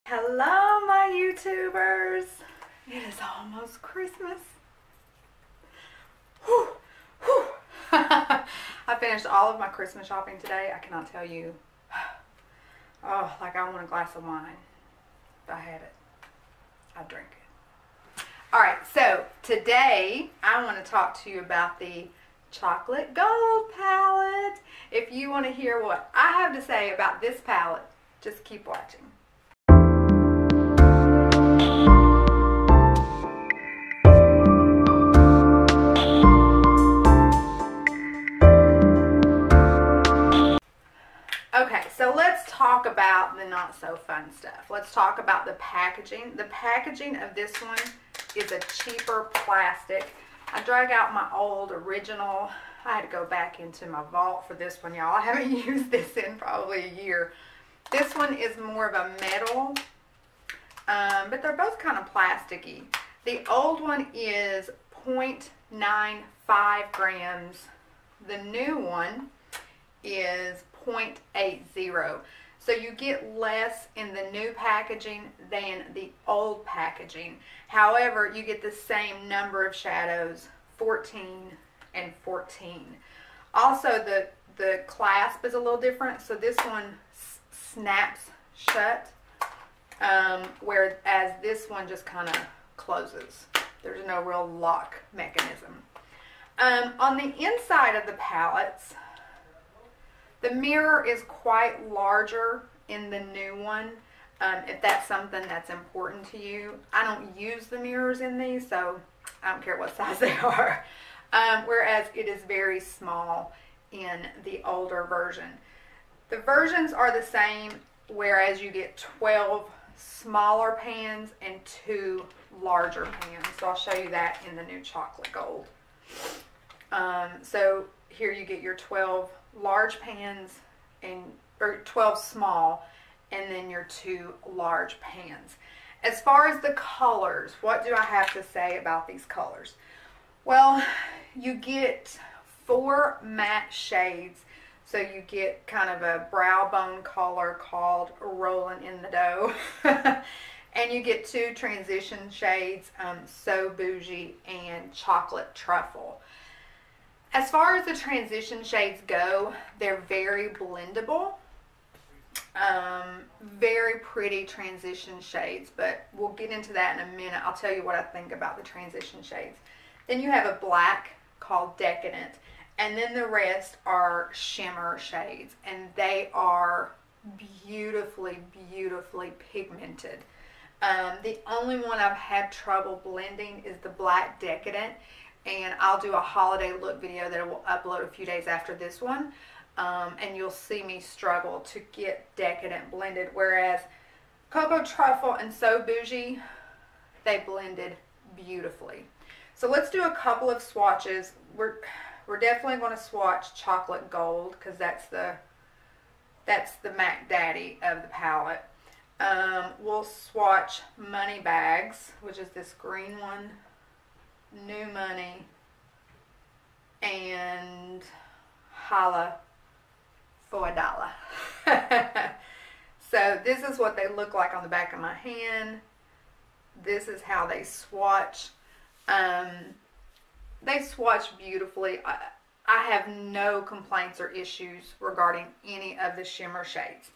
Hello my YouTubers! It is almost Christmas. Whew, whew. I finished all of my Christmas shopping today. I cannot tell you. Oh, like I want a glass of wine. If I had it, I'd drink it. Alright, so today I want to talk to you about the Chocolate Gold palette. If you want to hear what I have to say about this palette, just keep watching. Okay, so let's talk about the not so fun stuff. Let's talk about the packaging. The packaging of this one is a cheaper plastic. I drag out my old original. I had to go back into my vault for this one, y'all. I haven't used this in probably a year. This one is more of a metal, but they're both kind of plasticky. The old one is 0.95 grams. The new one is 0.80. So you get less in the new packaging than the old packaging. However, you get the same number of shadows, 14 and 14. Also, the clasp is a little different. So this one snaps shut, whereas this one just kind of closes. There's no real lock mechanism. On the inside of the palettes, the mirror is quite larger in the new one, if that's something that's important to you. I don't use the mirrors in these, so I don't care what size they are. Whereas it is very small in the older version. The versions are the same, whereas you get 12 smaller pans and 2 larger pans. So I'll show you that in the new Chocolate Gold. So here you get your 12 large pans or 12 small, and then your 2 large pans. As far as the colors, what do I have to say about these colors? Well, you get 4 matte shades. So you get kind of a brow bone color called Rolling in the Dough. And you get 2 transition shades, So Bougie and Chocolate Truffle. As far as the transition shades go, they're very blendable. Very pretty transition shades, but we'll get into that in a minute. I'll tell you what I think about the transition shades. Then you have a black called Decadent, and then the rest are shimmer shades, and they are beautifully, beautifully pigmented. The only one I've had trouble blending is the black Decadent, and I'll do a holiday look video that I will upload a few days after this one, and you'll see me struggle to get Decadent blended, whereas Cocoa Truffle and So Bougie, they blended beautifully. So let's do a couple of swatches. We're definitely going to swatch Chocolate Gold because that's the Mac Daddy of the palette. We'll swatch Money Bags, which is this green one, New Money, and Holla for $1. So this is what they look like on the back of my hand. This is how they swatch. They swatch beautifully. I have no complaints or issues regarding any of the shimmer shades.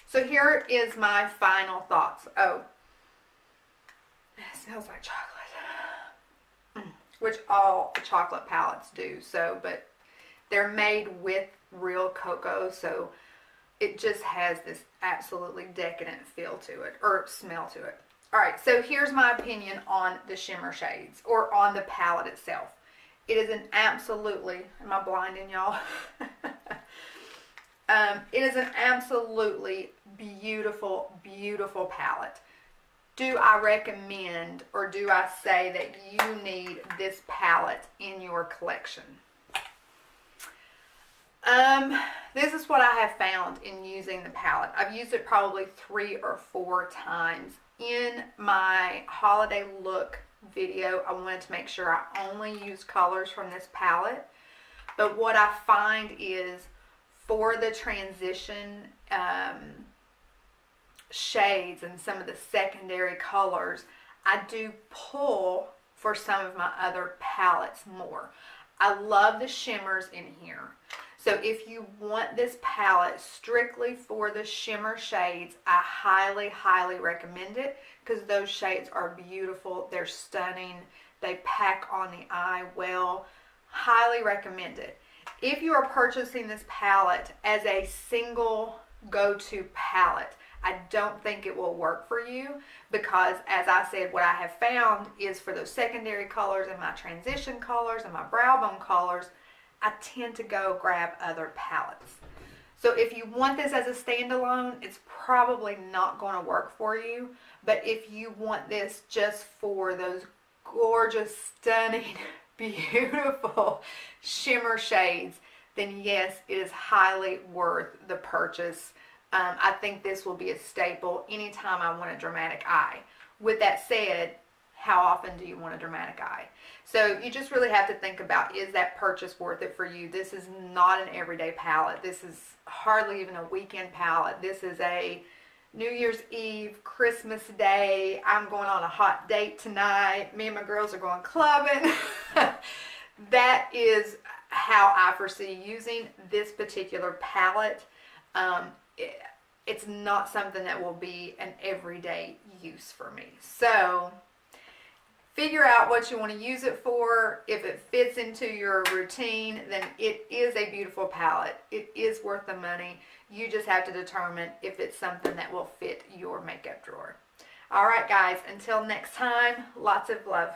So here is my final thoughts. Oh, it smells like chocolate, which all the chocolate palettes do. So, but they're made with real cocoa, so it just has this absolutely decadent feel to it, or smell to it. Alright, so here's my opinion on the shimmer shades, or on the palette itself. It is an absolutely, am I blinding y'all? It is an absolutely beautiful, beautiful palette. Do I recommend, or do I say that you need this palette in your collection? This is what I have found in using the palette. I've used it probably 3 or 4 times. In my holiday look video, I wanted to make sure I only used colors from this palette. But what I find is for the transition shades and some of the secondary colors, I do pull for some of my other palettes more. I love the shimmers in here. So if you want this palette strictly for the shimmer shades, I highly, highly recommend it because those shades are beautiful. They're stunning. They pack on the eye well. Highly recommend it. If you are purchasing this palette as a single go-to palette, I don't think it will work for you because, as I said, what I have found is for those secondary colors and my transition colors and my brow bone colors, I tend to go grab other palettes. So if you want this as a standalone, it's probably not going to work for you. But if you want this just for those gorgeous, stunning, beautiful shimmer shades, then yes, it is highly worth the purchase. I think this will be a staple anytime I want a dramatic eye. With that said, how often do you want a dramatic eye? So you just really have to think about, is that purchase worth it for you? This is not an everyday palette. This is hardly even a weekend palette. This is a New Year's Eve, Christmas Day, I'm going on a hot date tonight, me and my girls are going clubbing. That is how I foresee using this particular palette. It's not something that will be an everyday use for me. So figure out what you want to use it for. If it fits into your routine, then it is a beautiful palette. It is worth the money. You just have to determine if it's something that will fit your makeup drawer. All right, guys, until next time, lots of love.